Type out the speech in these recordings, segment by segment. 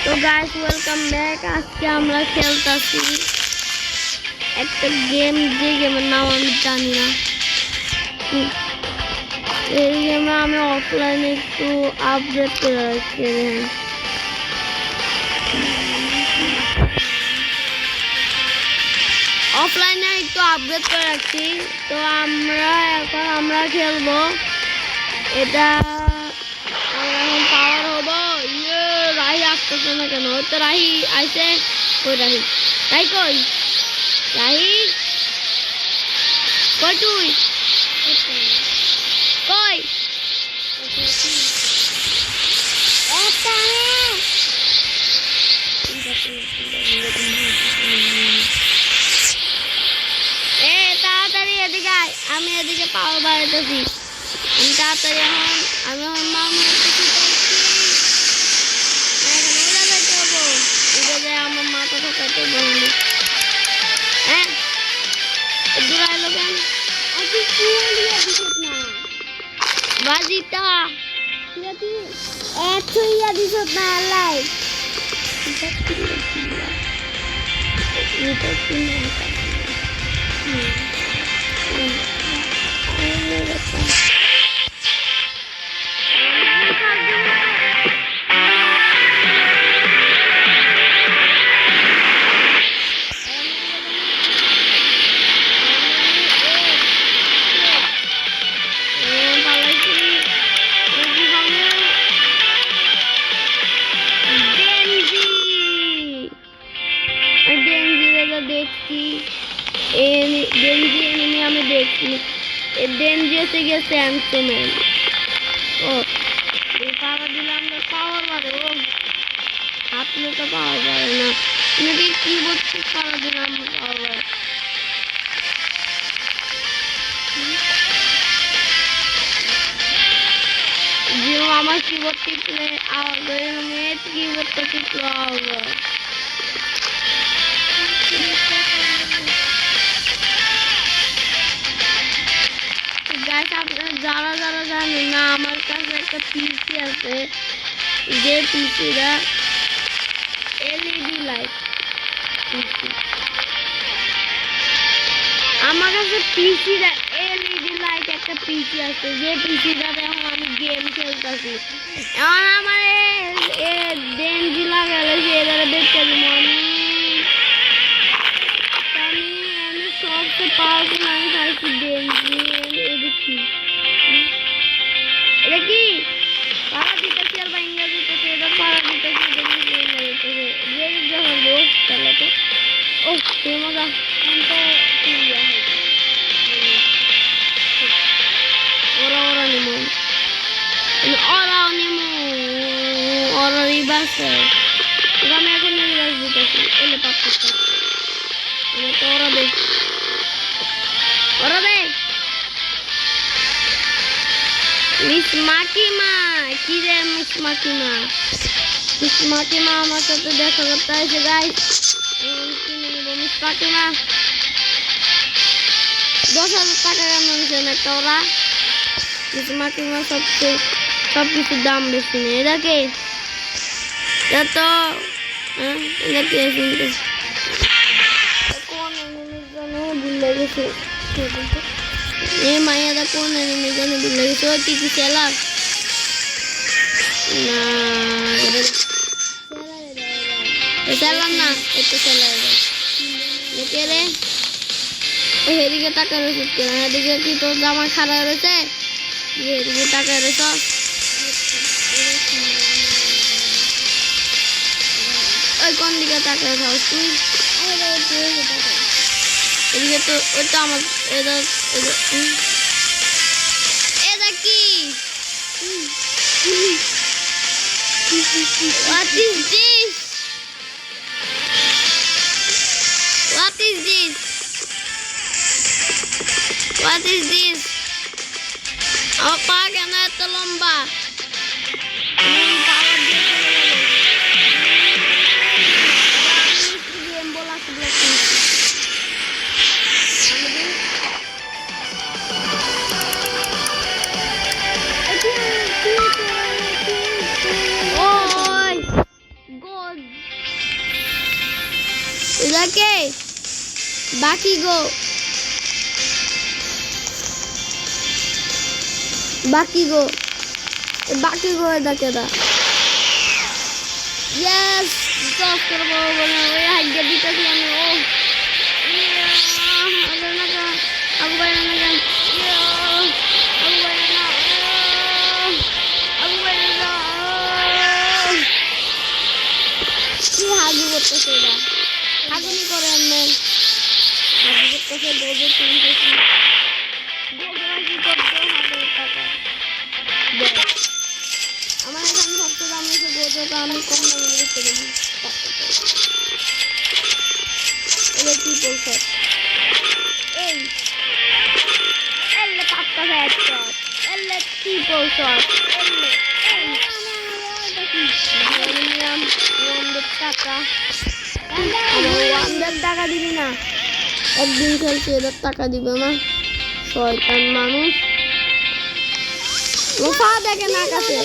তো guys welcome back. আজকে আমরা খেলতেছি একটা গেম, যে গেমের নাম আমি জানি না। এই গেমে আমি অফলাইনে একটু আপডেট করে রাখছি। অফলাইনে একটু আপডেট করে রাখছি। তো আমরা খেলবো এটা। এখন পাওয়ার হবো। রাহি আসতেছে না কেন? তো রাহি আইছে। কই রাহি? রাহি কই? রাহি কই? তুই কই? তাড়াতাড়ি এদিকে আয়। আমি এদিকে পাওয়ার বাড়াইতেছি। আমি তাড়াতাড়ি আমি এখন মামু আমার মাথা ঠকাইতে বলি। হ্যাঁ দূরাইলো কেন? বাজিটা ছুইয়া দিছ না লাইট। দেখছি এনিমি আমি দেখছি। ডেঞ্জিয়াসে গেছে অ্যান্সোম্যান। ও এই পাওয়ার দিলাম না, পাওয়ার বাড়ে। ও আপনি তো পাওয়ার বাড়ে না, নাকি কিবোর্ড পাওয়ার দিলাম পাওয়ার বাড়ে। জিও আমার কিবোর্ড টিপলে আওয়াজ হয়, মেট কিবোর্ডটা টিপলে আওয়াজ হয়। আপনারা যারা যারা জানেন না, আমার কাছে একটা পিসি আছে, যে পিসিটা এলইডি লাইট পিসি। আমার কাছে পিসিটা এলইডি লাইট একটা পিসি আছে, যে পিসিটাতে এখন আমি গেম খেলতেছি। এখন আমার ডেঞ্জি লাগালে সেটারে দেখতে দিব। আমি সবচেয়ে পাওয়ারফুল আমি খাইছি ডেঞ্জি। এটা কি পাড়া দিতেছি আর বাইঙ্গা দিতেছে? এটা পাড়া দিতেছে, যে যখন রোজ চলে তো ও সে মজা। ওরা নিমো, ওরা রিভার্স। আমি এখন রিভার্স দিতেছি। এলে পাচ্ছি তো ওরা দেখ, ওরা দেখ। মিস মাকিমা, কি রে মিস মাকিমা? মিস মাকিমা আমার সাথে দেখা করতে আসে গাইস। কিনে নেব মিস মাকিমা। 10,000 টাকা কেন একটা ওরা? মিস মাকিমা সবকিছুর দাম বেশি নেই। এটাকে তো এটাকে শুনতে কোন এনিমির জন্য ভুলে গেছে। এই মাইয়াটা কোন এনিমির জন্য ভুলে গেছে? ওই কি সেলার না, সেলার না, এটা সেলার। দেখে রে এদিকে টাকা রয়েছে কেন? এদিকে কি তোর জামা খারাপ রয়েছে? এদিকে টাকা রয়েছ। ওই কোন দিকে টাকা রয়েছ তুই? এদিকে তো ওই তো আমার এটা কি? What is this? What is this? What is this? আমার পা কেন এত লম্বা? এটাকে বাকি গো এটাকে দা ইয়েস টপ করবো বলে ওই হাইগে দিতেছি আমি ও আবু ভাই না কেন কি হাগু করতেছে এটা হাগুনি করে আমি হাগু করতেছে গোবর তুলতেছি গোবর কি করতে হবে টাকা আমার এখানে সবচেয়ে দাম হচ্ছে গোবরটা আমি কম দামে বিক্রি করি এটা কি বলছে এই এলে পাঁচটা ব্যাগ শট এলে ট্রিপল শট এলে টাকা দিবি না একদিন খেলছি এদের টাকা দিবে না শয়তান মানুষ লোফা দেখে না কাছে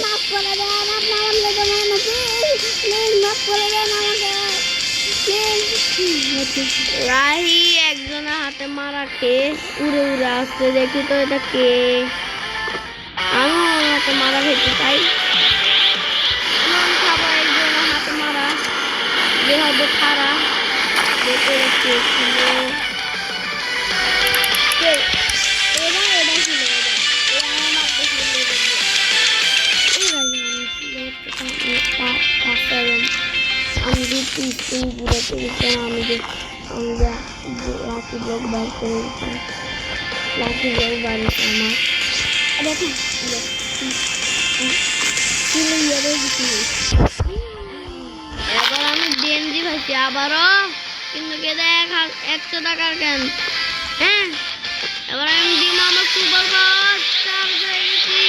রাহি একজনের হাতে মারা খেয়ে উড়ে উড়ে আসছে দেখি তো এটা কে আমি হাতে মারা খেতে চাই খাবার একজনের হাতে মারা যে হবে খারা দেখে কে ছিল আমি লাকি ব্লক বার করে লাকি ব্লক বাড়িতে আমার এবার আমি ডেঞ্জি ভাইছি আবারও কিন্তু কে দেখ 100 টাকার কেন হ্যাঁ এবার আমি দিব আমার সুপার বস চার্জ হয়ে গেছি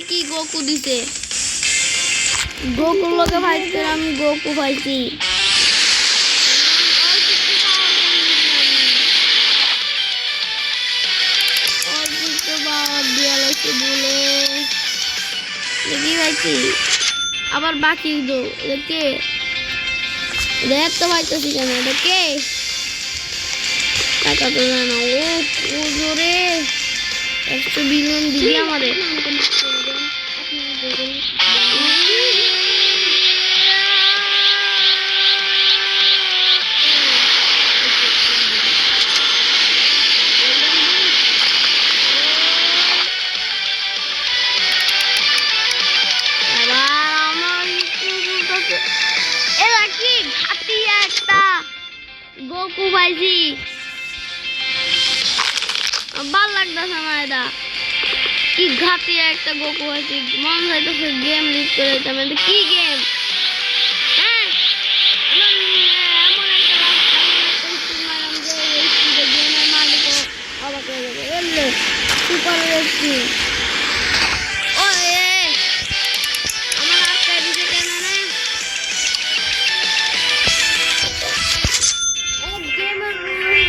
কি গোকু দিছে গোকুর লোকে ভাইছে আমি গোকু ভাইছি আবার বাকি দো কে দেখ তো ভাইতেছি কেন এটা কে টাকা তো জানো ও জোরে 100 বিলিয়ন দিবি আমাদের গোকু ভাইজি ভাল লাগতেছে আমার এটা কি ঘাতি একটা গোকু ভাইজি মন চাইতেছে গেম লিড করে দিতাম এটা কি গেম হ্যাঁ এমন একটা গেমের মালিক অবাক হয়ে যাবে এলে সুপার রেস্টি ও আমার আটকায় দিছে কেন না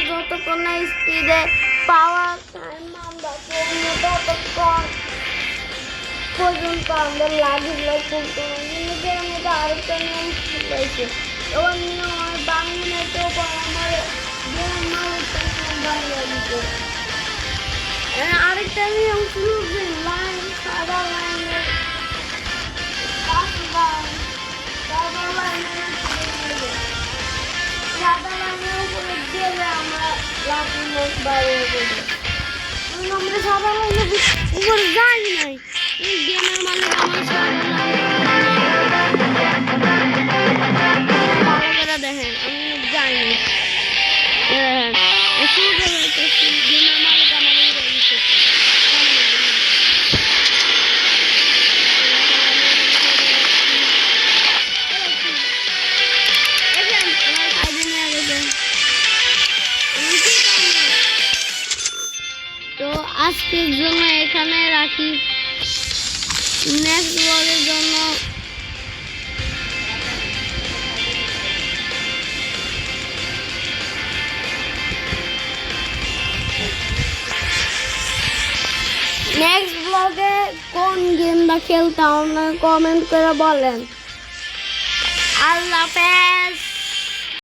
যতক্ষণ না স্পিডে পাওয়ার টাইম আমরা ততক্ষণ পর্যন্ত আমাদের লাগলো কিন্তু গেমের মধ্যে আরেকটা নিয়ম রয়েছে এবার নিয়ম আমার বাংলা তো আমার আরেকটা নিয়ম ছিল যে লাইন সাদা লাইনের সাদা লাইনের উপরে গেলে আমরা লাকি ব্লক বাইরে দেবো আমরা সাদা লাইনের উপরে যাই নাই গেমের মালিক আমার ভালো করে দেখেন আমি যাইনি গেমের মালিক আমার আজকের জন্য এখানে রাখি, নেক্সট ব্লগের জন্য নেক্সট ব্লগে কোন গেমটা খেলতাম কমেন্ট করে বলেন। আল্লাহ হাফেজ।